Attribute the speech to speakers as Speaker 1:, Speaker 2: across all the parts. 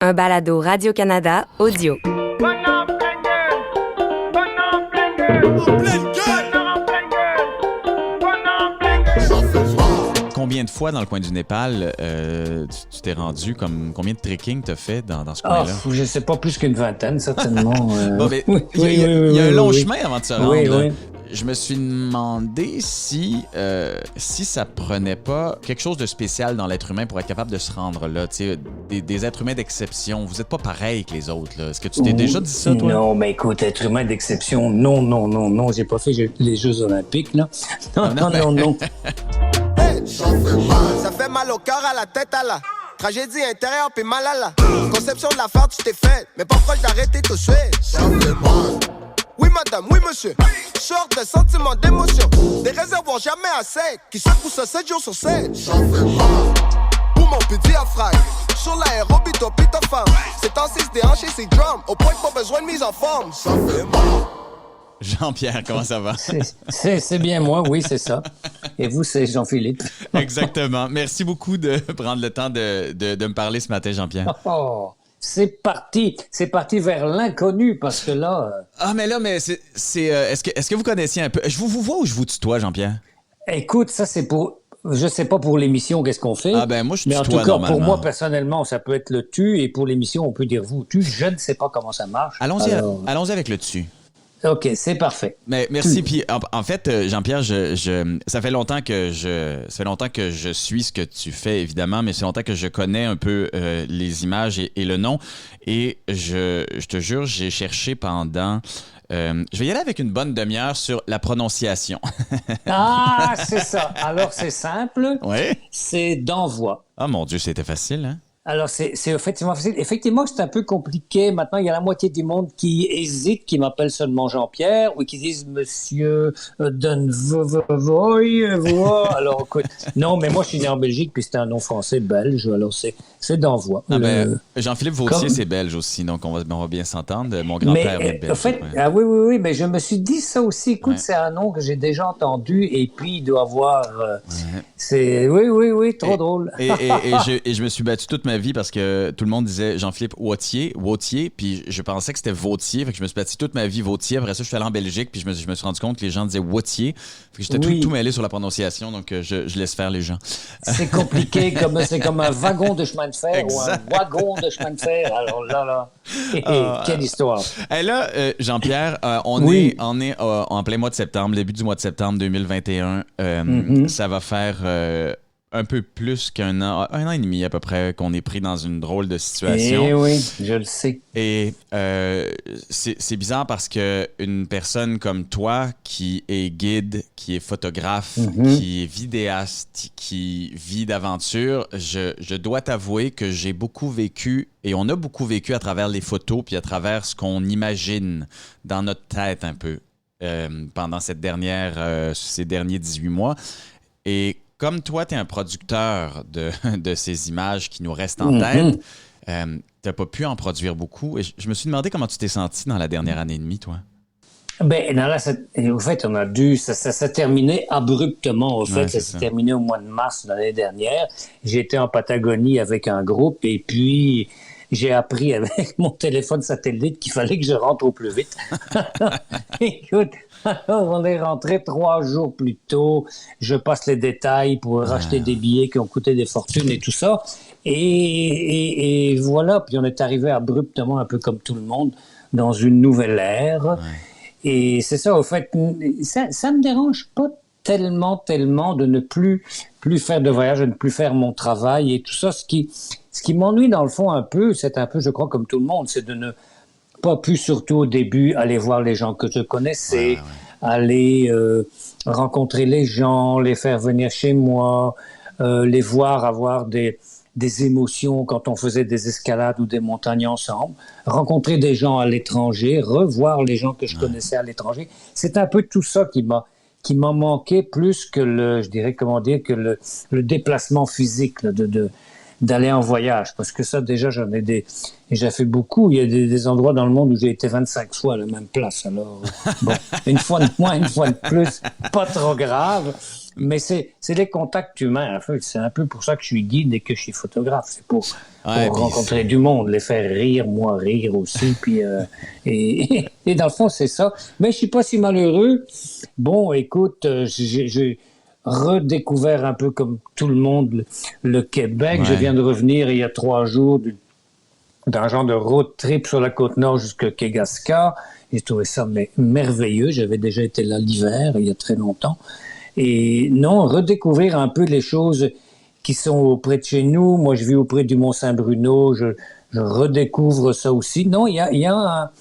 Speaker 1: Un balado Radio-Canada audio.
Speaker 2: Combien de fois dans le coin du Népal tu t'es rendu? Combien de trekking t'as fait dans ce coin-là?
Speaker 3: Je ne sais pas, plus qu'une vingtaine, certainement.
Speaker 2: Bon, mais, il y a un long chemin avant de se rendre.
Speaker 3: Oui.
Speaker 2: Je me suis demandé si ça prenait pas quelque chose de spécial dans l'être humain pour être capable de se rendre là. Des êtres humains d'exception. Vous n'êtes pas pareils que les autres. Là. Est-ce que tu t'es déjà dit ça, toi?
Speaker 3: Non, mais écoute, être humain d'exception, non. J'ai pas fait les Jeux Olympiques, là. Non.
Speaker 4: Hey, ça fait mal au cœur, à la tête, à la tragédie intérieure, puis mal à la conception de l'affaire, tu t'es faite. Mais pas proche d'arrêter tout de suite. Ça fait mal. Oui madame, oui monsieur, sorte de sentiments d'émotion, des réservoirs jamais assez, qui secouent ça 7 jours sur 7. Ça fait mal. Pour mon petit diaphragme, sur l'aérobie, toi pis ta femme. C'est en 6 déhanché, c'est drum, au point que pas besoin de mise en forme. Ça fait mal.
Speaker 2: Jean-Pierre, comment ça va?
Speaker 3: C'est bien moi, oui, c'est ça. Et vous, c'est Jean-Philippe.
Speaker 2: Exactement. Merci beaucoup de prendre le temps de me parler ce matin, Jean-Pierre.
Speaker 3: C'est parti vers l'inconnu, parce que là...
Speaker 2: mais est-ce que vous connaissiez un peu... Je vous vois ou je vous tutoie, Jean-Pierre?
Speaker 3: Écoute, ça c'est pour... Je sais pas pour l'émission qu'est-ce qu'on fait.
Speaker 2: Moi je tutoie.
Speaker 3: Mais en tout cas,
Speaker 2: normalement.
Speaker 3: pour moi, personnellement, ça peut être le tu, et pour l'émission, on peut dire vous tu. Je ne sais pas comment ça marche.
Speaker 2: Allons-y avec le tu.
Speaker 3: OK, c'est parfait.
Speaker 2: Mais merci. Puis en fait, Jean-Pierre, ça fait longtemps que je suis ce que tu fais, évidemment, mais c'est longtemps que je connais un peu les images et le nom. Et je te jure, j'ai cherché pendant... je vais y aller avec une bonne demi-heure sur la prononciation.
Speaker 3: C'est ça. Alors, c'est simple.
Speaker 2: Oui.
Speaker 3: C'est d'envoi.
Speaker 2: Ah, mon Dieu, c'était facile, hein?
Speaker 3: Alors, c'est effectivement facile. Effectivement, c'est un peu compliqué. Maintenant, il y a la moitié du monde qui hésite, qui m'appelle seulement Jean-Pierre, ou qui disent Monsieur Dunvoy. Alors, écoute, non, mais moi, je suis né en Belgique, puis c'est un nom français belge. Alors, c'est d'envoi.
Speaker 2: Jean-Philippe Vautier, c'est belge aussi, donc on va bien s'entendre. Mon grand-père est belge.
Speaker 3: En fait, oui, mais je me suis dit ça aussi. Écoute, c'est un nom que j'ai déjà entendu, et puis il doit avoir... C'est... Oui, trop drôle.
Speaker 2: Et je me suis battu toute ma vie parce que tout le monde disait Jean-Philippe Vautier, puis je pensais que c'était Vautier, fait que je me suis battu toute ma vie Vautier. Après ça, je suis allé en Belgique, puis je me suis rendu compte que les gens disaient Vautier, fait que j'étais tout mêlé sur la prononciation, donc je laisse faire les gens.
Speaker 3: C'est compliqué, c'est comme un wagon de chemin de fer exact. Ou un wagon de chemin de fer. Alors là, quelle histoire.
Speaker 2: Et là, Jean-Pierre, on est en plein mois de septembre, début du mois de septembre 2021. Ça va faire... un peu plus un an et demi à peu près qu'on est pris dans une drôle de situation.
Speaker 3: Eh oui, je le sais.
Speaker 2: Et c'est bizarre parce que une personne comme toi qui est guide, qui est photographe, qui est vidéaste, qui vit d'aventure, je dois t'avouer que j'ai beaucoup vécu et on a beaucoup vécu à travers les photos puis à travers ce qu'on imagine dans notre tête un peu pendant ces derniers 18 mois. Et comme toi, tu es un producteur de ces images qui nous restent en tête, tu n'as pas pu en produire beaucoup. Et je me suis demandé comment tu t'es senti dans la dernière année et demie, toi.
Speaker 3: Au fait, on a dû... Ça s'est terminé abruptement, au fait. Ça s'est terminé au mois de mars de l'année dernière. J'étais en Patagonie avec un groupe et puis... J'ai appris avec mon téléphone satellite qu'il fallait que je rentre au plus vite. Écoute, on est rentré 3 jours plus tôt. Je passe les détails pour racheter des billets qui ont coûté des fortunes et tout ça. Et voilà, puis on est arrivé abruptement, un peu comme tout le monde, dans une nouvelle ère. Ouais. Et c'est ça, au fait, ça me dérange pas tellement de ne plus faire de voyage, de ne plus faire mon travail et tout ça. Ce qui m'ennuie dans le fond un peu, c'est un peu, je crois, comme tout le monde, c'est de ne pas pu, surtout au début, aller voir les gens que je connaissais, aller rencontrer les gens, les faire venir chez moi, les voir avoir des émotions quand on faisait des escalades ou des montagnes ensemble, rencontrer des gens à l'étranger, revoir les gens que je connaissais à l'étranger. C'est un peu tout ça qui m'a manqué plus que le déplacement physique d'aller en voyage, parce que ça, déjà, j'en ai déjà fait beaucoup. Il y a des endroits dans le monde où j'ai été 25 fois à la même place. Alors, bon, une fois de moins, une fois de plus, pas trop grave. Mais c'est les contacts humains. En fait, c'est un peu pour ça que je suis guide et que je suis photographe. C'est pour rencontrer du monde, les faire rire, moi rire aussi. Puis, et dans le fond, c'est ça. Mais je suis pas si malheureux. Bon, écoute, j'ai redécouvert un peu comme tout le monde le Québec. Ouais. Je viens de revenir il y a 3 jours d'un genre de road trip sur la Côte-Nord jusqu'à Kegaska. J'ai trouvé ça merveilleux. J'avais déjà été là l'hiver, il y a très longtemps. Et non, redécouvrir un peu les choses qui sont auprès de chez nous. Moi, je vis auprès du Mont-Saint-Bruno. Je redécouvre ça aussi. Non, il y a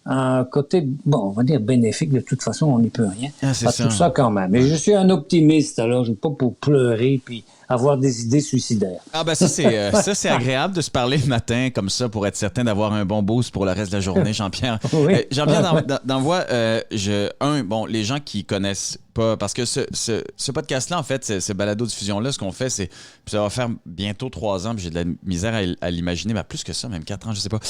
Speaker 3: un côté, bon, on va dire bénéfique. De toute façon, on n'y peut rien.
Speaker 2: C'est ça.
Speaker 3: Tout ça quand même. Et je suis un optimiste, alors je ne suis pas pour pleurer puis avoir des idées suicidaires.
Speaker 2: Ah ben ça c'est agréable de se parler le matin comme ça pour être certain d'avoir un bon boost pour le reste de la journée, Jean-Pierre.
Speaker 3: Oui.
Speaker 2: Jean-Pierre d'Envoi, bon, les gens qui connaissent pas, parce que ce podcast-là, en fait, ce balado-diffusion-là, ce qu'on fait, c'est, ça va faire bientôt 3 ans, puis j'ai de la misère à l'imaginer, mais plus que ça, même 4 ans, je sais pas.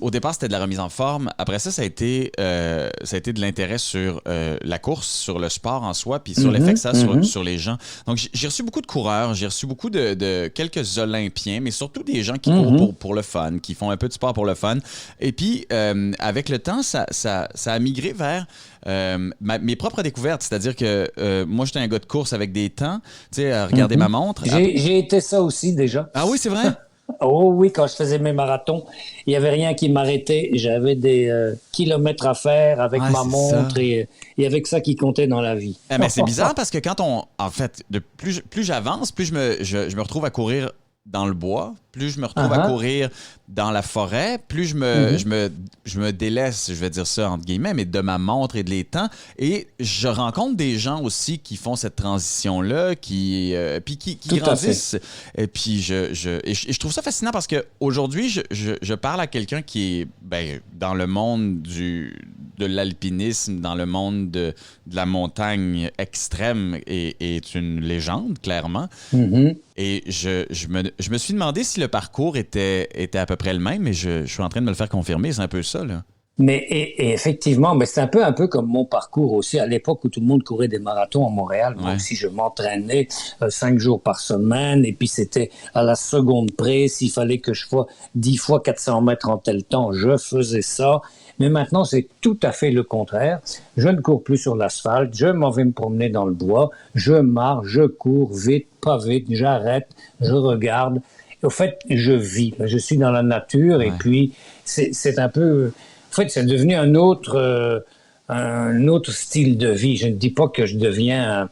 Speaker 2: Au départ, c'était de la remise en forme. Après ça, ça a été de l'intérêt sur la course, sur le sport en soi, puis sur l'effet que ça a sur les gens. Donc, j'ai reçu beaucoup de coureurs, j'ai reçu beaucoup de quelques Olympiens, mais surtout des gens qui courent pour le fun, qui font un peu de sport pour le fun. Et puis, avec le temps, ça a migré vers mes propres découvertes. C'est-à-dire que moi, j'étais un gars de course avec des temps, tu sais, à regarder ma montre.
Speaker 3: J'ai été ça aussi, déjà.
Speaker 2: Ah oui, c'est vrai?
Speaker 3: Oh oui, quand je faisais mes marathons, il n'y avait rien qui m'arrêtait. J'avais des kilomètres à faire avec ma montre et avec ça qui comptait dans la vie.
Speaker 2: Mais c'est bizarre parce que quand en fait, plus j'avance, plus je me retrouve à courir dans le bois, plus je me retrouve à courir dans la forêt, plus je me délaisse, je vais dire ça entre guillemets, mais de ma montre et de l'étang. Et je rencontre des gens aussi qui font cette transition-là, qui grandissent. Et puis je trouve ça fascinant parce qu'aujourd'hui, je parle à quelqu'un qui est dans le monde de l'alpinisme, dans le monde de la montagne extrême et est une légende, clairement. Et je me suis demandé si le parcours était à peu près le même, mais je suis en train de me le faire confirmer. C'est un peu ça, là.
Speaker 3: Mais et effectivement, c'est un peu comme mon parcours aussi. À l'époque où tout le monde courait des marathons à Montréal, moi aussi, je m'entraînais 5 jours par semaine. Et puis, c'était à la seconde près. S'il fallait que je fasse 10 fois 400 mètres en tel temps, je faisais ça. Mais maintenant, c'est tout à fait le contraire. Je ne cours plus sur l'asphalte. Je m'en vais me promener dans le bois. Je marche, je cours vite, pas vite. J'arrête, je regarde. Au fait, je vis. Je suis dans la nature et puis c'est un peu... En fait, c'est devenu un autre style de vie. Je ne dis pas que je deviens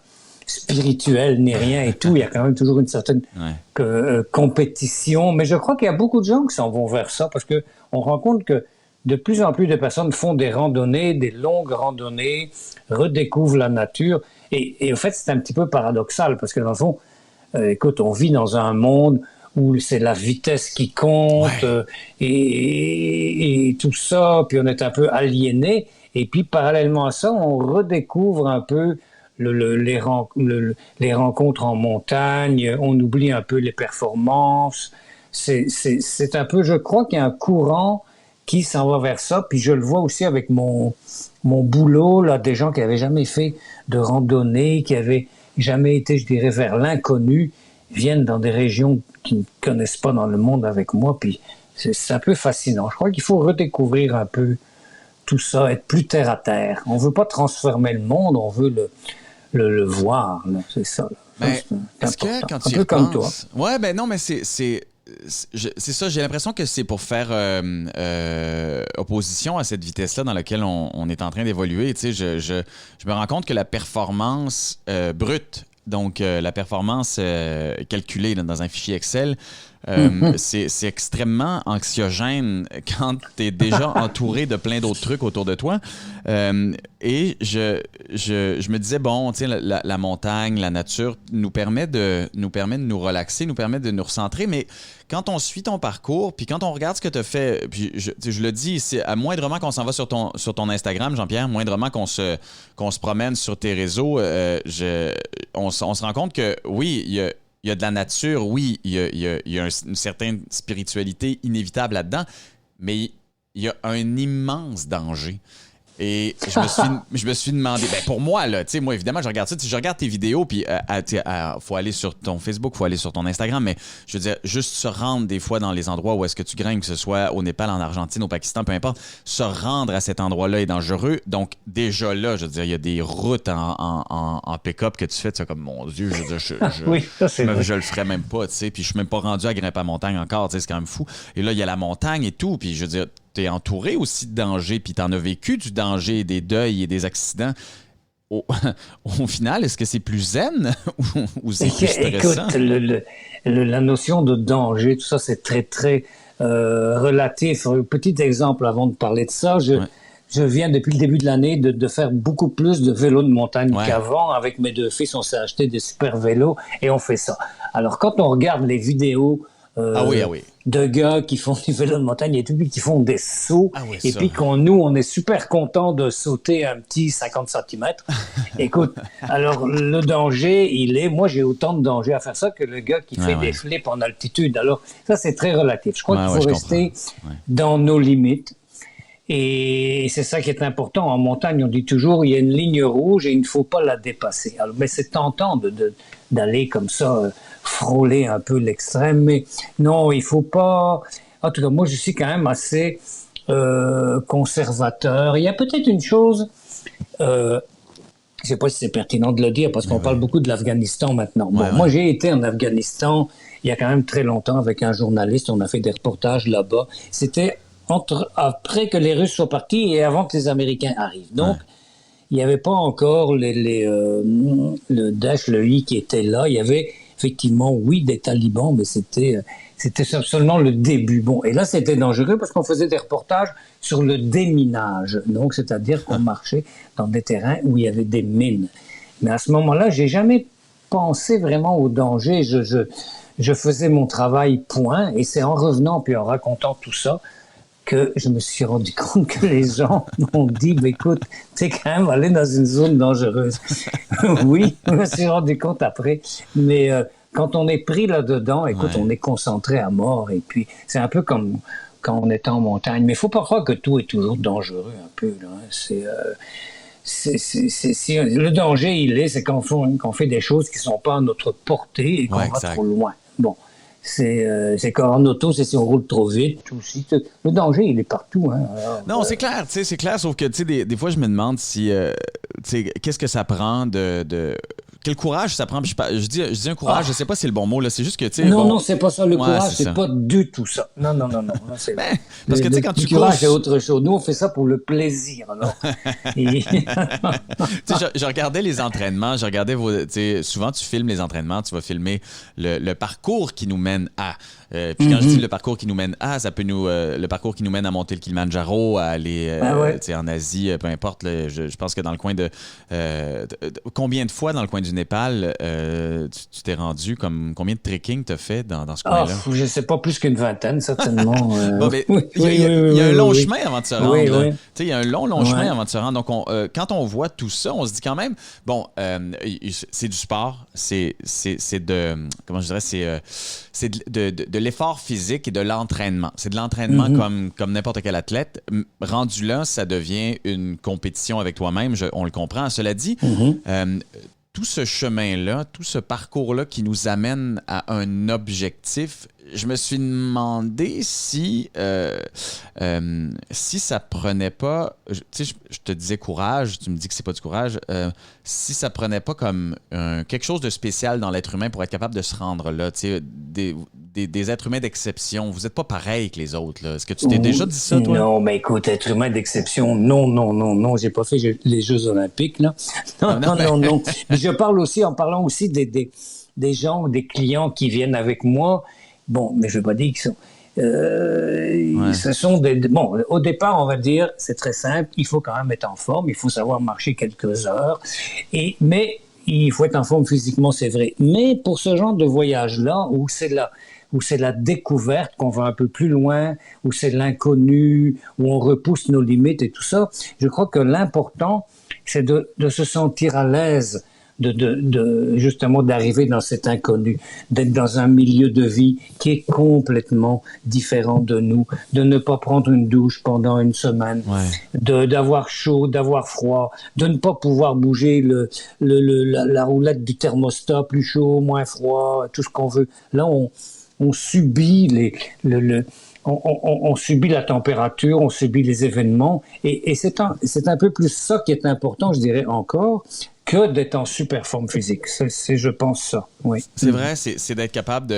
Speaker 3: spirituel ni rien et tout. Il y a quand même toujours une certaine compétition. Mais je crois qu'il y a beaucoup de gens qui s'en vont vers ça parce que on rend compte que de plus en plus de personnes font des randonnées, des longues randonnées, redécouvrent la nature. Et au fait, c'est un petit peu paradoxal parce que dans le fond, écoute, on vit dans un monde où c'est la vitesse qui compte et tout ça, puis on est un peu aliéné. Et puis, parallèlement à ça, on redécouvre un peu les rencontres en montagne, on oublie un peu les performances. C'est un peu, je crois qu'il y a un courant qui s'en va vers ça, puis je le vois aussi avec mon boulot, là, des gens qui n'avaient jamais fait de randonnée, qui n'avaient jamais été, je dirais, vers l'inconnu, viennent dans des régions qu'ils ne connaissent pas dans le monde avec moi, puis c'est un peu fascinant. Je crois qu'il faut redécouvrir un peu tout ça, être plus terre à terre. On veut pas transformer le monde, on veut le voir, là. C'est ça. Là.
Speaker 2: Est-ce que quand tu
Speaker 3: un peu comme toi.
Speaker 2: Ouais, non, mais c'est ça, j'ai l'impression que c'est pour faire opposition à cette vitesse-là dans laquelle on est en train d'évoluer. Tu sais, je me rends compte que la performance brute, donc la performance calculée là, dans un fichier Excel, c'est extrêmement anxiogène quand tu es déjà entouré de plein d'autres trucs autour de toi. Et je me disais, bon, tu sais, la montagne, la nature nous permet de nous relaxer, nous permet de nous recentrer, mais quand on suit ton parcours, puis quand on regarde ce que tu as fait, puis je le dis, c'est à moindrement qu'on s'en va sur ton Instagram, Jean-Pierre, moindrement qu'on se promène sur tes réseaux, on se rend compte que oui, il y a de la nature, oui, il y a une certaine spiritualité inévitable là-dedans, mais il y a un immense danger. Et je me suis demandé, ben pour moi, là, tu sais, moi, évidemment, je regarde ça. Je regarde tes vidéos, puis faut aller sur ton Facebook, faut aller sur ton Instagram, mais je veux dire, juste se rendre des fois dans les endroits où est-ce que tu grimpes, que ce soit au Népal, en Argentine, au Pakistan, peu importe, se rendre à cet endroit-là est dangereux. Donc, déjà là, je veux dire, il y a des routes en pick-up que tu fais, tu sais, comme, mon Dieu, je veux dire,
Speaker 3: oui, ça,
Speaker 2: je le ferais même pas, tu sais, puis je suis même pas rendu à grimper à montagne encore, tu sais, c'est quand même fou. Et là, il y a la montagne et tout, puis je veux dire, t'es entouré aussi de dangers, puis t'en as vécu du danger, des deuils et des accidents. Au final, est-ce que c'est plus zen ou c'est plus stressant?
Speaker 3: Écoute, la notion de danger, tout ça, c'est très, très relatif. Un petit exemple avant de parler de ça. Je viens depuis le début de l'année de faire beaucoup plus de vélos de montagne qu'avant. Avec mes 2 fils, on s'est acheté des super vélos et on fait ça. Alors, quand on regarde les vidéos de gars qui font du vélo de montagne et puis qui font des sauts. Et puis nous, on est super contents de sauter un petit 50 cm. Écoute, alors le danger, moi j'ai autant de danger à faire ça que le gars qui fait des flips en altitude. Alors ça, c'est très relatif. Je crois qu'il faut rester dans nos limites. Et c'est ça qui est important. En montagne, on dit toujours, il y a une ligne rouge et il ne faut pas la dépasser. Alors, mais c'est tentant d'aller comme ça, frôler un peu l'extrême. Mais non, il faut pas... En tout cas, moi, je suis quand même assez conservateur. Il y a peut-être une chose... je sais pas si c'est pertinent de le dire, parce qu'on parle beaucoup de l'Afghanistan maintenant. Bon, moi, j'ai été en Afghanistan il y a quand même très longtemps avec un journaliste. On a fait des reportages là-bas. C'était... après que les Russes soient partis et avant que les Américains arrivent. Donc, il n'y avait pas encore le Daesh, le I qui était là. Il y avait effectivement, des talibans, mais c'était seulement le début. Bon, et là, c'était dangereux parce qu'on faisait des reportages sur le déminage. Donc, c'est-à-dire qu'on marchait dans des terrains où il y avait des mines. Mais à ce moment-là, j'ai jamais pensé vraiment au danger. Je faisais mon travail, point. Et c'est en revenant puis en racontant tout ça que je me suis rendu compte que les gens m'ont dit, écoute, t'es quand même allé dans une zone dangereuse. Oui, je me suis rendu compte après. Mais quand on est pris là-dedans, écoute, on est concentré à mort. Et puis, c'est un peu comme quand on est en montagne. Mais il ne faut pas croire que tout est toujours dangereux, un peu. Là. Le danger, c'est quand on fait des choses qui ne sont pas à notre portée et qu'on va trop loin. Bon. C'est qu'en auto, c'est si on roule trop vite. Aussi. Le danger, il est partout. Hein. Alors,
Speaker 2: non, c'est clair, c'est clair, sauf que des fois, je me demande si qu'est-ce que ça prend de quel courage ça prend. Je dis un courage, je sais pas si c'est le bon mot, là. C'est juste que, tu sais.
Speaker 3: Non, c'est pas ça. Le courage, c'est pas du tout ça. Non. C'est
Speaker 2: parce que, tu sais, quand tu
Speaker 3: cours. Le courage, c'est autre chose. Nous, on fait ça pour le plaisir, non?
Speaker 2: Je regardais les entraînements, souvent, tu filmes les entraînements, tu vas filmer le parcours qui nous mène à. Puis quand je dis le parcours qui nous mène à, ça peut le parcours qui nous mène à monter le Kilimanjaro, à aller en Asie, peu importe. Là, je pense que dans le coin de... combien de fois dans le coin du Népal tu t'es rendu? Combien de trekking t'as fait dans ce coin-là?
Speaker 3: Je ne sais pas, plus qu'une vingtaine, certainement.
Speaker 2: Il y a un long chemin avant de se rendre. Il y a un long chemin avant de se rendre. Donc, quand on voit tout ça, on se dit quand même, c'est du sport, c'est de... Comment je dirais? C'est de l'effort physique et de l'entraînement. C'est de l'entraînement comme n'importe quel athlète. Rendu là, ça devient une compétition avec toi-même. On le comprend. Cela dit, tout ce chemin-là, tout ce parcours-là qui nous amène à un objectif, je me suis demandé si ça prenait pas... Tu sais, je te disais courage, tu me dis que c'est pas du courage. Si ça prenait pas comme quelque chose de spécial dans l'être humain pour être capable de se rendre là, tu sais, des êtres humains d'exception. Vous n'êtes pas pareils que les autres, là. Est-ce que tu t'es déjà dit ça, toi?
Speaker 3: Non, mais écoute, être humain d'exception, non. J'ai pas fait les Jeux olympiques, là. Non. Mais je parle aussi, en parlant aussi des gens, des clients qui viennent avec moi. Bon, mais je ne veux pas dire qu'ils sont... Ce sont bon, au départ, on va dire, c'est très simple, il faut quand même être en forme, il faut savoir marcher quelques heures, mais il faut être en forme physiquement, c'est vrai. Mais pour ce genre de voyage-là, où c'est la découverte, qu'on va un peu plus loin, où c'est l'inconnu, où on repousse nos limites et tout ça, je crois que l'important, c'est de se sentir à l'aise justement d'arriver dans cet inconnu, d'être dans un milieu de vie qui est complètement différent de nous, de ne pas prendre une douche pendant une semaine, d'avoir chaud, d'avoir froid, de ne pas pouvoir bouger la roulette du thermostat, plus chaud, moins froid, tout ce qu'on veut. Là, on subit on subit la température, on subit les événements, et c'est un peu plus ça qui est important, je dirais encore, que d'être en super forme physique. C'est je pense ça, oui.
Speaker 2: C'est vrai, c'est d'être capable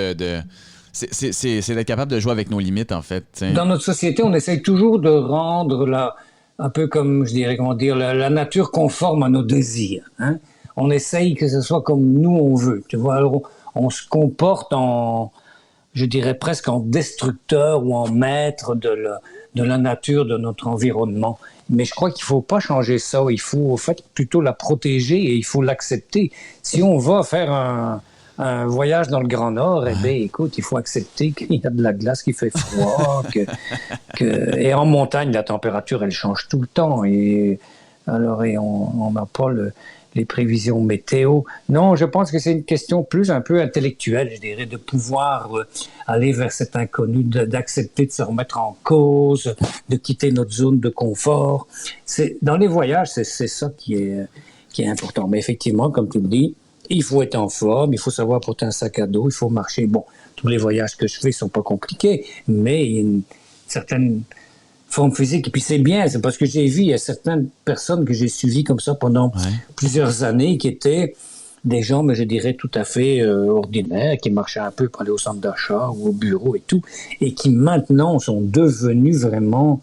Speaker 2: c'est d'être capable de jouer avec nos limites, en fait. T'sais.
Speaker 3: Dans notre société, on essaye toujours de rendre un peu comme, je dirais, la nature conforme à nos désirs. Hein? On essaye que ce soit comme nous on veut. Tu vois, alors on se comporte je dirais presque en destructeur ou en maître de la nature, de notre environnement. Mais je crois qu'il ne faut pas changer ça. Il faut, en fait, plutôt la protéger et il faut l'accepter. Si on va faire un voyage dans le Grand Nord, eh bien, écoute, il faut accepter qu'il y a de la glace, qu'il fait froid, et en montagne, la température, elle change tout le temps. Et alors, on n'a pas les prévisions météo. Non, je pense que c'est une question plus un peu intellectuelle, je dirais, de pouvoir aller vers cet inconnu, d'accepter de se remettre en cause, de quitter notre zone de confort. Dans les voyages, c'est ça qui est important. Mais effectivement, comme tu le dis, il faut être en forme, il faut savoir porter un sac à dos, il faut marcher. Bon, tous les voyages que je fais sont pas compliqués, mais il y a une certaine forme physique. Et puis c'est bien, c'est parce que j'ai vu, il y a certaines personnes que j'ai suivies comme ça pendant plusieurs années qui étaient des gens, mais je dirais tout à fait ordinaires, qui marchaient un peu pour aller au centre d'achat ou au bureau et tout, et qui maintenant sont devenus vraiment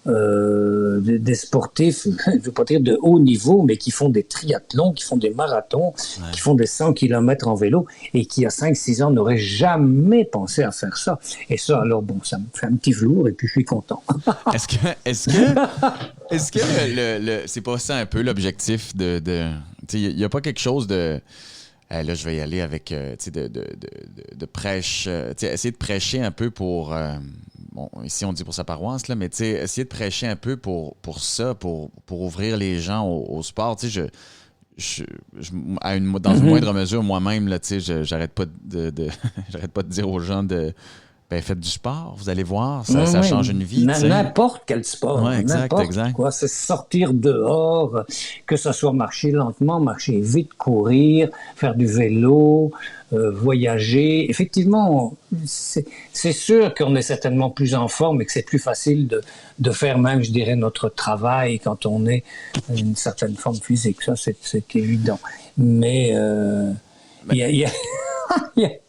Speaker 3: des sportifs, je ne veux pas dire de haut niveau, mais qui font des triathlons, qui font des marathons, qui font des 100 km en vélo, et qui, il y a 5-6 ans, n'auraient jamais pensé à faire ça. Et ça, alors bon, ça me fait un petit velours, et puis je suis content.
Speaker 2: Est-ce que c'est pas ça un peu l'objectif de il n'y a pas quelque chose de... là, je vais y aller avec de prêche, essayer de prêcher un peu pour... bon, ici, on dit pour sa paroisse, là, mais essayer de prêcher un peu pour ça, pour ouvrir les gens au sport. Dans une moindre mesure, moi-même, là, j'arrête pas j'arrête pas de dire aux gens faites du sport, vous allez voir, ça change une vie.
Speaker 3: N'importe quel sport.
Speaker 2: Ouais, exact.
Speaker 3: Quoi, c'est sortir dehors, que ce soit marcher lentement, marcher vite, courir, faire du vélo, voyager. Effectivement, c'est sûr qu'on est certainement plus en forme et que c'est plus facile de faire même, je dirais, notre travail quand on est une certaine forme physique. Ça, c'est évident. Mais il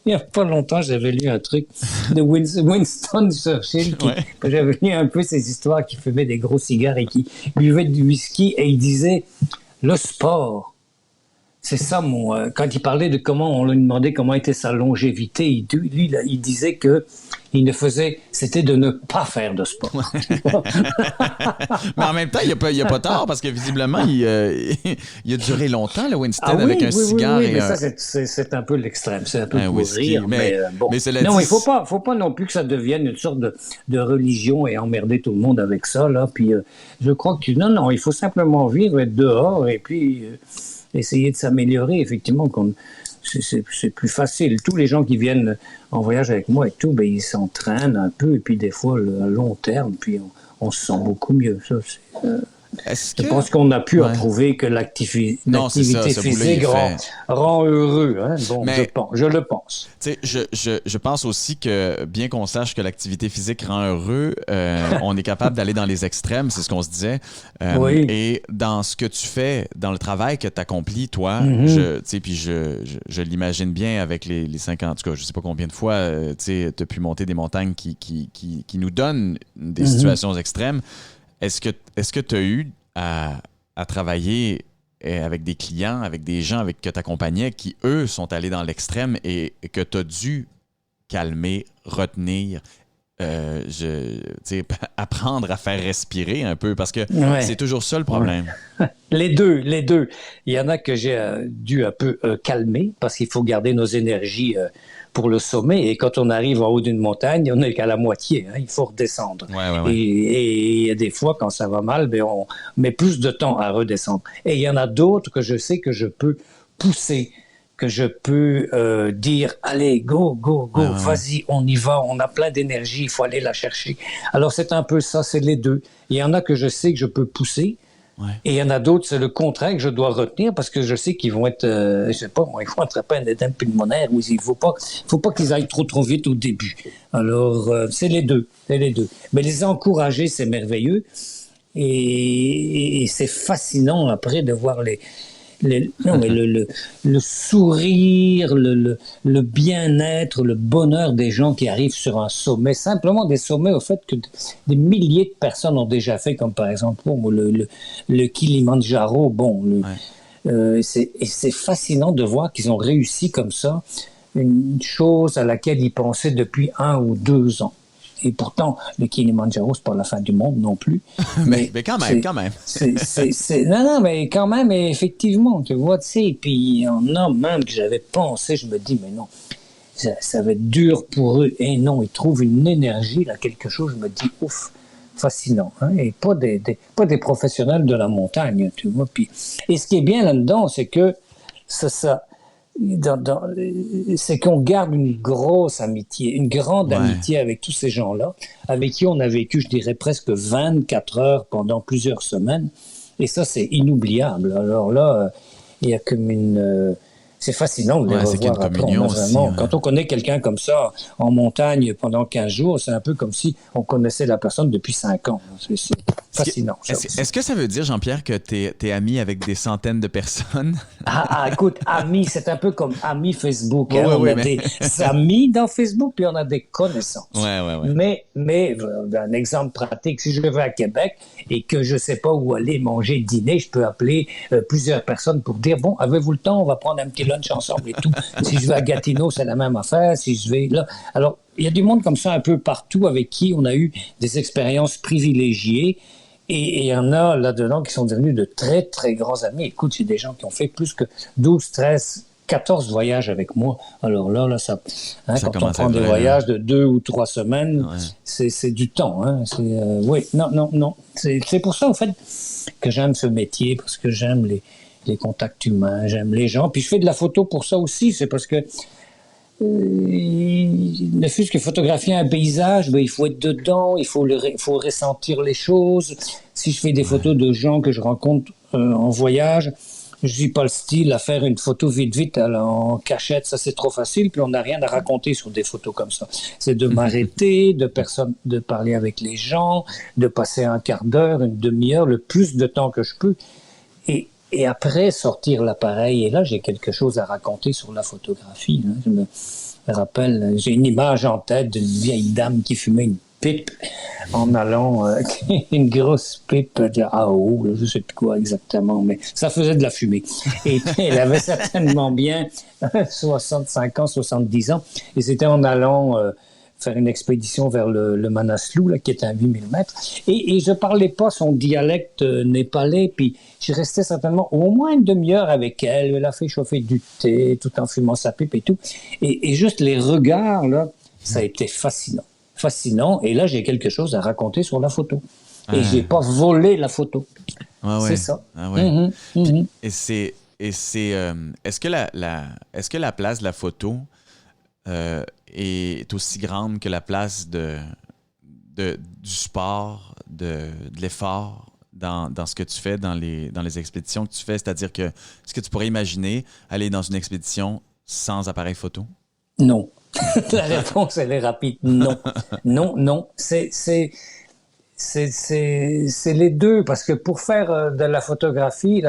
Speaker 3: y a pas longtemps, j'avais lu un truc de Winston Churchill. J'avais lu un peu ces histoires qui fumaient des gros cigares et qui buvaient du whisky, et il disait le sport. C'est ça, quand il parlait de comment on lui demandait comment était sa longévité, il disait que c'était de ne pas faire de sport.
Speaker 2: Mais en même temps, il n'y a pas tort, parce que visiblement, il a duré longtemps, le Winston, avec un cigare.
Speaker 3: Oui, mais ça, c'est un peu l'extrême. C'est un peu pour rire. Mais bon.
Speaker 2: Mais
Speaker 3: non, il faut pas non plus que ça devienne une sorte de religion et emmerder tout le monde avec ça. Là. Puis, je crois que non, il faut simplement vivre, être dehors et puis essayer de s'améliorer. Effectivement, c'est plus facile. Tous les gens qui viennent en voyage avec moi et tout, ils s'entraînent un peu, et puis des fois, à long terme, puis on se sent beaucoup mieux. Ça, je pense qu'on a pu approuver que l'activité physique rend heureux. Hein? Bon, mais, je le pense.
Speaker 2: Je pense aussi que, bien qu'on sache que l'activité physique rend heureux, on est capable d'aller dans les extrêmes, c'est ce qu'on se disait. Et dans ce que tu fais, dans le travail que tu accomplis, toi, je l'imagine bien avec les 50, en tout cas, je ne sais pas combien de fois tu as pu monter des montagnes qui nous donnent des situations extrêmes. Est-ce que tu as eu à travailler avec des clients, avec des gens que tu accompagnais qui, eux, sont allés dans l'extrême et que tu as dû calmer, retenir, apprendre à faire respirer un peu, parce que c'est toujours ça le problème.
Speaker 3: Les deux. Il y en a que j'ai dû un peu calmer, parce qu'il faut garder nos énergies pour le sommet, et quand on arrive en haut d'une montagne, on n'est qu'à la moitié, hein, il faut redescendre. Et des fois, quand ça va mal, on met plus de temps à redescendre. Et il y en a d'autres que je sais que je peux pousser, que je peux dire, allez, go, vas-y, on y va, on a plein d'énergie, il faut aller la chercher. Alors, c'est un peu ça, c'est les deux. Il y en a que je sais que je peux pousser, et il y en a d'autres, c'est le contraire que je dois retenir parce que je sais qu'ils vont être, je sais pas, moi, ils vont attraper un édème pulmonaire ou il faut pas qu'ils aillent trop vite au début. Alors, c'est les deux. Mais les encourager, c'est merveilleux et c'est fascinant après de voir le sourire, le bien-être, le bonheur des gens qui arrivent sur un sommet, simplement des sommets au fait que des milliers de personnes ont déjà fait, comme par exemple le Kilimandjaro. C'est fascinant de voir qu'ils ont réussi comme ça une chose à laquelle ils pensaient depuis 1 ou 2 ans. Et pourtant, le Kilimandjaro, c'est pas la fin du monde non plus.
Speaker 2: mais quand même.
Speaker 3: Non, mais quand même, effectivement, tu vois, tu sais, puis il y en a même que j'avais pensé, je me dis, mais non, ça va être dur pour eux. Et non, ils trouvent une énergie, là, quelque chose, je me dis, ouf, fascinant. Hein? Et pas des professionnels de la montagne, tu vois. Puis, et ce qui est bien là-dedans, c'est que c'est qu'on garde une grosse amitié, une grande amitié avec tous ces gens-là, avec qui on a vécu, je dirais, presque 24 heures pendant plusieurs semaines. Et ça, c'est inoubliable. Alors là, il y a comme c'est fascinant de les revoir après. Vraiment, quand on connaît quelqu'un comme ça en montagne pendant 15 jours, c'est un peu comme si on connaissait la personne depuis 5 ans. C'est fascinant.
Speaker 2: Est-ce que ça veut dire, Jean-Pierre, que t'es ami avec des centaines de personnes?
Speaker 3: Écoute, amis, c'est un peu comme amis Facebook. On a des amis dans Facebook, puis on a des connaissances.
Speaker 2: Ouais.
Speaker 3: Mais un exemple pratique, si je vais à Québec et que je ne sais pas où aller manger, dîner, je peux appeler plusieurs personnes pour dire, bon, avez-vous le temps, on va prendre un petit lunch ensemble et tout. Si je vais à Gatineau, c'est la même affaire. Si je vais là... Alors, il y a du monde comme ça un peu partout avec qui on a eu des expériences privilégiées. Et il y en a là-dedans qui sont devenus de très, très grands amis. Écoute, j'ai des gens qui ont fait plus que 12, 13, 14 voyages avec moi. Alors là, ça quand on prend des voyages de 2 ou 3 semaines, c'est du temps. Hein. Non. C'est pour ça, en fait, que j'aime ce métier, parce que j'aime les contacts humains, j'aime les gens. Puis je fais de la photo pour ça aussi. C'est parce que ne fût-ce que photographier un paysage, il faut être dedans, il faut ressentir les choses. Si je fais des photos de gens que je rencontre en voyage, je suis pas le style à faire une photo vite en cachette, ça c'est trop facile, puis on n'a rien à raconter sur des photos comme ça. C'est de m'arrêter, de parler avec les gens, de passer un quart d'heure, une demi-heure, le plus de temps que je peux, et après sortir l'appareil. Et là, j'ai quelque chose à raconter sur la photographie. Hein. Je me rappelle, j'ai une image en tête d'une vieille dame qui fumait une pipe en allant, une grosse pipe de AO, je ne sais plus quoi exactement, mais ça faisait de la fumée. Et puis, elle avait certainement bien 65 ans, 70 ans, et c'était en allant faire une expédition vers le Manaslu, là, qui est à 8000 mètres. Et je parlais pas son dialecte népalais, puis je restais certainement au moins une demi-heure avec elle. Elle a fait chauffer du thé tout en fumant sa pipe et tout. Et juste les regards, là, ça a été fascinant. Fascinant. Et là, j'ai quelque chose à raconter sur la photo. Et j'ai pas volé la photo. C'est ça.
Speaker 2: Est-ce que la place de la photo est aussi grande que la place du sport, de l'effort dans ce que tu fais, dans les expéditions que tu fais? C'est-à-dire que est-ce que tu pourrais imaginer aller dans une expédition sans appareil photo?
Speaker 3: Non. La réponse, elle est rapide. Non. C'est les deux, parce que pour faire de la photographie,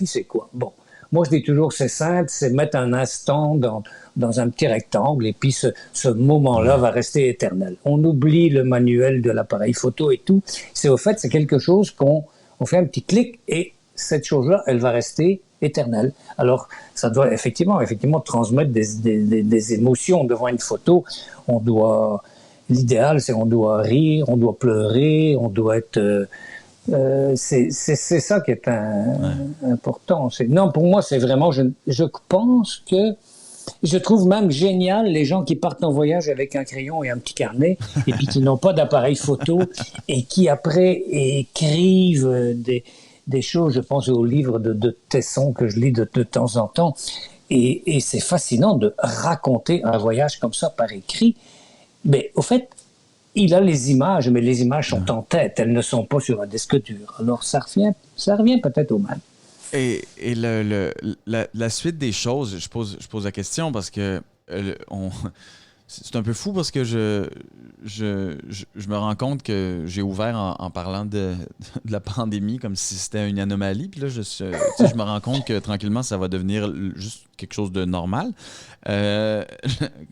Speaker 3: c'est quoi? Bon. Moi, je dis toujours, c'est simple, c'est mettre un instant dans un petit rectangle et puis ce moment-là va rester éternel. On oublie le manuel de l'appareil photo et tout. C'est quelque chose qu'on fait un petit clic et cette chose-là, elle va rester éternelle. Alors, ça doit effectivement transmettre des émotions devant une photo. L'idéal, c'est on doit rire, on doit pleurer, on doit être... c'est ça qui est important. Non, pour moi, c'est vraiment... Je pense que... Je trouve même génial les gens qui partent en voyage avec un crayon et un petit carnet et puis qui n'ont pas d'appareil photo et qui après écrivent des choses, je pense aux livres de Tesson que je lis de temps en temps. Et c'est fascinant de raconter un voyage comme ça par écrit. Mais au fait, il a les images, mais les images sont en tête. Elles ne sont pas sur un disque dur. Alors ça revient peut-être au même.
Speaker 2: Et la suite des choses, je pose la question parce que c'est un peu fou parce que je me rends compte que j'ai ouvert en parlant de la pandémie comme si c'était une anomalie. Puis là, je me rends compte que tranquillement, ça va devenir juste quelque chose de normal.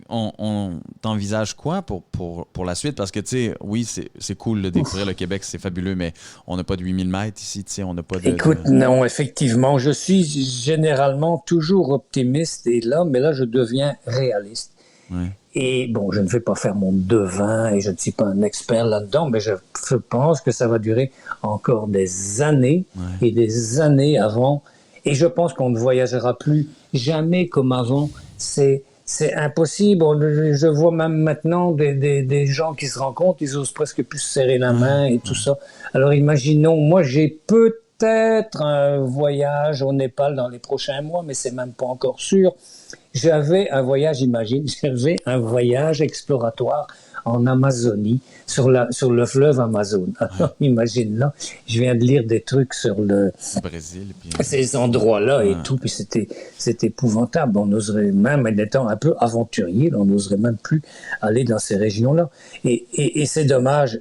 Speaker 2: On t'envisage quoi pour la suite? Parce que, tu sais, oui, c'est cool de découvrir le Québec, c'est fabuleux, mais on n'a pas de 8000 mètres ici, tu sais, on n'a pas de...
Speaker 3: Écoute, non, effectivement, je suis généralement toujours optimiste mais là, je deviens réaliste.
Speaker 2: Ouais.
Speaker 3: Et bon, je ne vais pas faire mon devin et je ne suis pas un expert là-dedans, mais je pense que ça va durer encore des années et des années avant. Et je pense qu'on ne voyagera plus jamais comme avant. C'est impossible. Je vois même maintenant des gens qui se rencontrent, ils osent presque plus se serrer la main et tout ça. Alors imaginons, moi j'ai peut-être un voyage au Népal dans les prochains mois, mais c'est même pas encore sûr. J'avais un voyage exploratoire en Amazonie, sur le fleuve Amazon. Alors, imagine là, je viens de lire des trucs sur le
Speaker 2: Brésil, puis...
Speaker 3: ces endroits-là et tout, puis c'était épouvantable. On oserait même, en étant un peu aventurier, on n'oserait même plus aller dans ces régions-là. Et c'est dommage.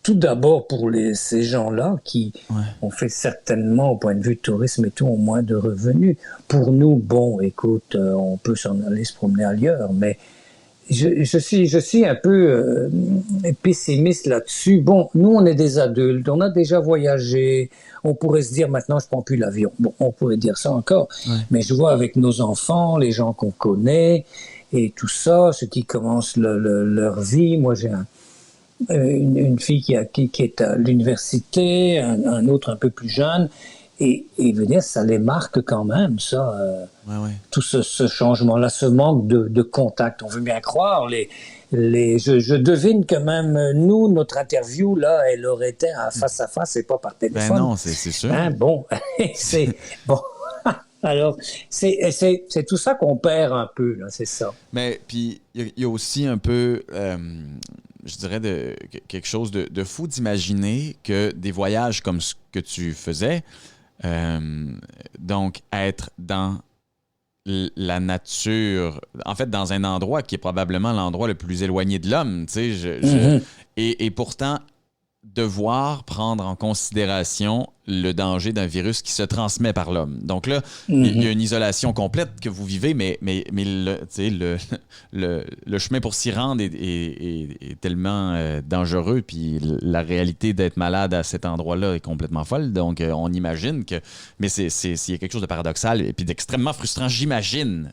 Speaker 3: Tout d'abord pour ces gens-là qui ont fait certainement, au point de vue tourisme et tout, ont moins de revenus. Pour nous, bon, écoute, on peut s'en aller se promener ailleurs, mais je suis un peu pessimiste là-dessus. Bon, nous, on est des adultes, on a déjà voyagé, on pourrait se dire maintenant, je prends plus l'avion. Bon, on pourrait dire ça encore, mais je vois avec nos enfants, les gens qu'on connaît et tout ça, ceux qui commencent leur vie. Moi, j'ai une fille qui est à l'université, un autre un peu plus jeune, et veut dire, ça les marque quand même, ça, tout ce changement-là, ce manque de contact. On veut bien croire, je devine que même nous, notre interview, là, elle aurait été face à face et pas par téléphone.
Speaker 2: Ben non, c'est sûr.
Speaker 3: Hein, bon, c'est... bon. Alors, c'est tout ça qu'on perd un peu, là, c'est ça.
Speaker 2: Mais puis, il y a aussi un peu... je dirais quelque chose de fou d'imaginer que des voyages comme ce que tu faisais, donc être dans la nature, en fait dans un endroit qui est probablement l'endroit le plus éloigné de l'homme, tu sais, et pourtant devoir prendre en considération le danger d'un virus qui se transmet par l'homme. Donc là, il y a une isolation complète que vous vivez, mais le chemin pour s'y rendre est tellement dangereux, puis la réalité d'être malade à cet endroit-là est complètement folle. Donc, on imagine que... Mais il y a quelque chose de paradoxal et puis d'extrêmement frustrant, j'imagine,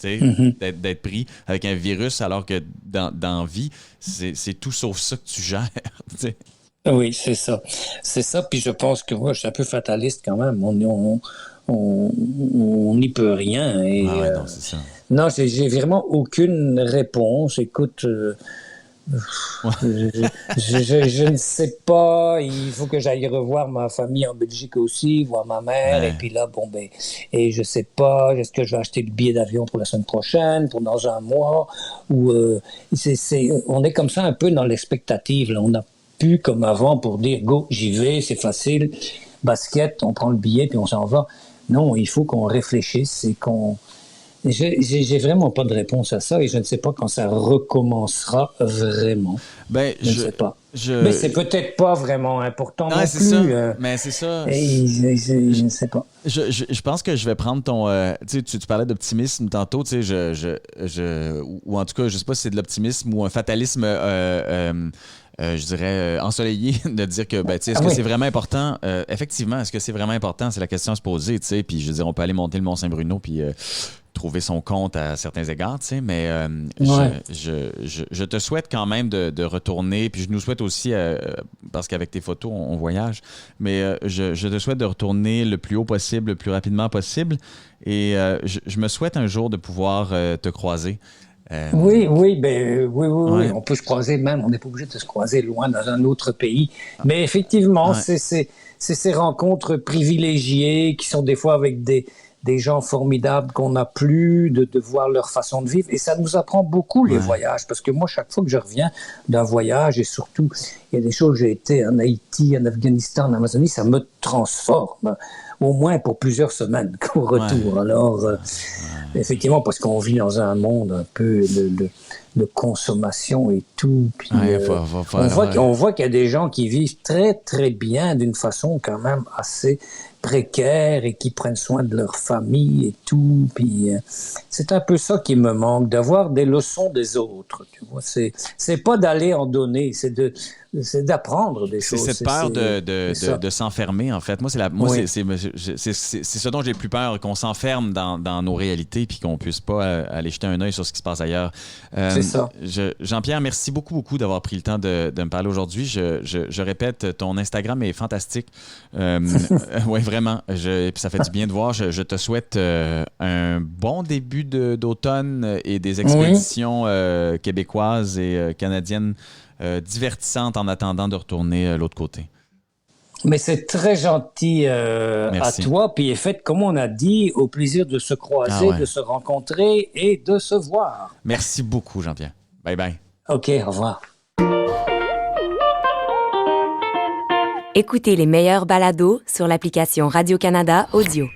Speaker 2: d'être pris avec un virus alors que dans vie, c'est tout sauf ça que tu gères, t'sais.
Speaker 3: Oui, c'est ça. C'est ça, puis je pense que moi, je suis un peu fataliste quand même. On n'y peut rien. Et,
Speaker 2: non, c'est ça.
Speaker 3: Non, j'ai vraiment aucune réponse. Écoute, je ne sais pas. Il faut que j'aille revoir ma famille en Belgique aussi, voir ma mère. Et puis là, et je sais pas, est-ce que je vais acheter le billet d'avion pour la semaine prochaine, pour dans un mois, ou on est comme ça un peu dans l'expectative. Là, on a plus comme avant pour dire go, j'y vais, c'est facile, basket, on prend le billet puis on s'en va. Non, il faut qu'on réfléchisse et qu'on... J'ai vraiment pas de réponse à ça et je ne sais pas quand ça recommencera vraiment.
Speaker 2: Ben,
Speaker 3: je ne sais pas. Mais c'est peut-être pas vraiment important non
Speaker 2: c'est
Speaker 3: plus.
Speaker 2: Ça. Mais c'est ça.
Speaker 3: Je ne sais pas.
Speaker 2: Je pense que je vais prendre ton... tu parlais d'optimisme tantôt, tu sais, ou en tout cas, je sais pas si c'est de l'optimisme ou un fatalisme... je dirais, ensoleillé de dire que, est-ce que c'est vraiment important? Effectivement, est-ce que c'est vraiment important? C'est la question à se poser, tu sais. Puis, je veux dire, on peut aller monter le Mont-Saint-Bruno puis trouver son compte à certains égards, tu sais. Mais je te souhaite quand même de retourner. Puis, je nous souhaite aussi, parce qu'avec tes photos, on voyage. Mais je te souhaite de retourner le plus haut possible, le plus rapidement possible. Et je me souhaite un jour de pouvoir te croiser.
Speaker 3: Oui, on peut se croiser même, on n'est pas obligé de se croiser loin dans un autre pays. Mais effectivement, ces rencontres privilégiées qui sont des fois avec des gens formidables qu'on n'a plus, de voir leur façon de vivre. Et ça nous apprend beaucoup, les voyages, parce que moi, chaque fois que je reviens d'un voyage, et surtout, il y a des choses, j'ai été en Haïti, en Afghanistan, en Amazonie, ça me transforme, au moins pour plusieurs semaines qu'au retour. Alors, effectivement, parce qu'on vit dans un monde un peu de consommation et tout. Puis, on voit qu'il y a des gens qui vivent très, très bien d'une façon quand même assez précaires et qui prennent soin de leur famille et tout. Puis c'est un peu ça qui me manque, d'avoir des leçons des autres. Tu vois, c'est pas d'aller en donner, c'est d'apprendre des choses.
Speaker 2: C'est cette peur de s'enfermer, en fait. Moi, c'est ce dont j'ai plus peur, qu'on s'enferme dans nos réalités puis qu'on puisse pas aller jeter un œil sur ce qui se passe ailleurs.
Speaker 3: C'est ça.
Speaker 2: Jean-Pierre, merci beaucoup d'avoir pris le temps de me parler aujourd'hui. Je répète, ton Instagram est fantastique. Oui, vraiment. Puis ça fait du bien de voir. Je te souhaite un bon début d'automne et des expéditions québécoises et canadiennes divertissantes en attendant de retourner l'autre côté.
Speaker 3: Mais c'est très gentil à toi. Puis faites, comme on a dit, au plaisir de se croiser, de se rencontrer et de se voir.
Speaker 2: Merci beaucoup, Jean-Pierre. Bye bye.
Speaker 3: OK, au revoir.
Speaker 1: Écoutez les meilleurs balados sur l'application Radio-Canada Audio.